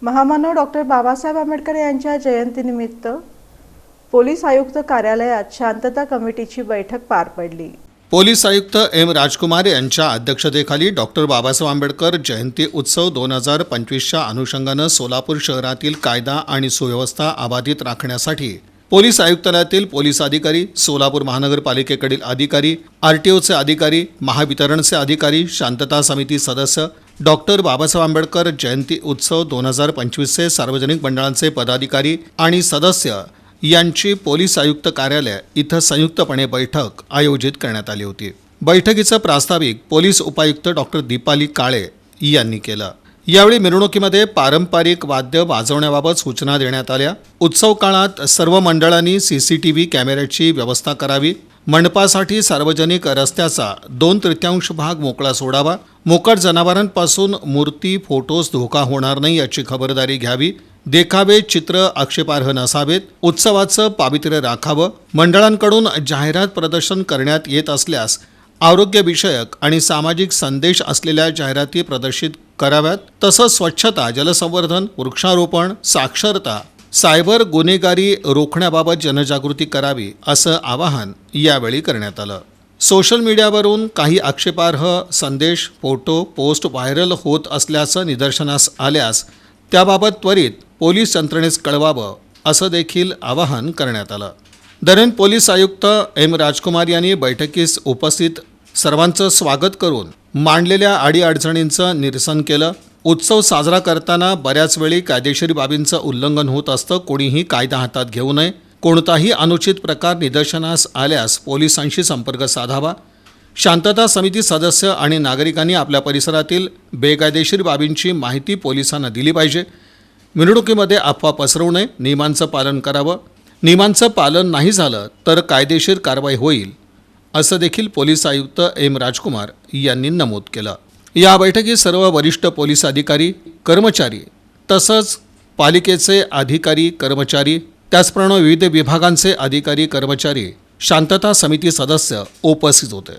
महामानव डॉक्टर बाबासाहेब आंबेडकर यांच्या जयंतीनिमित्त पोलीस आयुक्त कार्यालयात शांतता कमिटीची बैठक पार पडली। पोलीस आयुक्त एम राजकुमार यांच्या अध्यक्षतेखाली डॉक्टर बाबासाहेब आंबेडकर जयंती उत्सव 2025च्या अनुषंगाने सोलापूर शहरातील कायदा आणि सुव्यवस्था अबाधित राखण्यासाठी पोलीस आयुक्तालयातील पोलीस अधिकारी, सोलापूर महानगरपालिकेकडील अधिकारी, आरटीओचे अधिकारी, महावितरणचे अधिकारी, शांतता समिती सदस्य, डॉक्टर बाबासाहेब आंबेडकर जयंती उत्सव 2025चे सार्वजनिक मंडळांचे पदाधिकारी आणि सदस्य यांची पोलीस आयुक्त कार्यालय इथं संयुक्तपणे बैठक आयोजित करण्यात आली होती। बैठकीचं प्रास्ताविक पोलीस उपायुक्त डॉक्टर दीपाली काळे यांनी केलं। यावेळी मिरवणुकीमध्ये पारंपरिक वाद्य वाजवण्याबाबत सूचना देण्यात आल्या। उत्सव काळात सर्व मंडळांनी सीसीटीव्ही कॅमेऱ्याची व्यवस्था करावी। मंडपासाठी सार्वजनिक रस्त्याचा 2/3 भाग मोकळा सोडावा। मोकाट जनावरांपासून मूर्ती, फोटोस धोका होणार नाही याची खबरदारी घ्यावी। देखावे, चित्र आक्षेपार्ह नसावेत। उत्सवाचं पावित्र्य राखावं। मंडळांकडून जाहिरात प्रदर्शन करण्यात येत असल्यास आरोग्यविषयक आणि सामाजिक संदेश असलेल्या जाहिराती प्रदर्शित कराव्यात। तसंच स्वच्छता, जलसंवर्धन, वृक्षारोपण, साक्षरता, सायबर गुन्हेगारी रोखण्याबाबत जनजागृती करावी असं आवाहन यावेळी करण्यात आलं। सोशल मीडियावरून काही आक्षेपार्ह संदेश, फोटो, पोस्ट व्हायरल होत असल्याचं निदर्शनास आल्यास त्याबाबत त्वरित पोलीस यंत्रणेस कळवावं असं देखील आवाहन करण्यात आलं। दरम्यान पोलीस आयुक्त एम राजकुमार यांनी बैठकीस उपस्थित सर्वांचं स्वागत करून मांडलेल्या अडीअडचणींचं निरसन केलं। उत्सव साजरा करताना बऱ्याच वेळी कायदेशीर बाबींचं उल्लंघन होत असतं। कोणीही कायदा हातात घेऊ नये। कोणताही अनुचित प्रकार निदर्शनास आल्यास पोलिसांशी संपर्क साधावा। शांतता समिती सदस्य आणि नागरिकांनी आपल्या परिसरातील बेकायदेशीर बाबींची माहिती पोलिसांना दिली पाहिजे। मिरवणुकीमध्ये अफवा पसरवू नये। नियमांचं पालन करावं। नियमांचं पालन नाही झालं तर कायदेशीर कारवाई होईल असं देखील पोलीस आयुक्त एम राजकुमार यांनी नमूद केलं। या बैठकीत सर्व वरिष्ठ पोलीस अधिकारी, कर्मचारी तसंच पालिकेचे अधिकारी, कर्मचारी, त्याचप्रमाणे विविध विभागांचे अधिकारी, कर्मचारी, शांतता समिती सदस्य उपस्थित होते।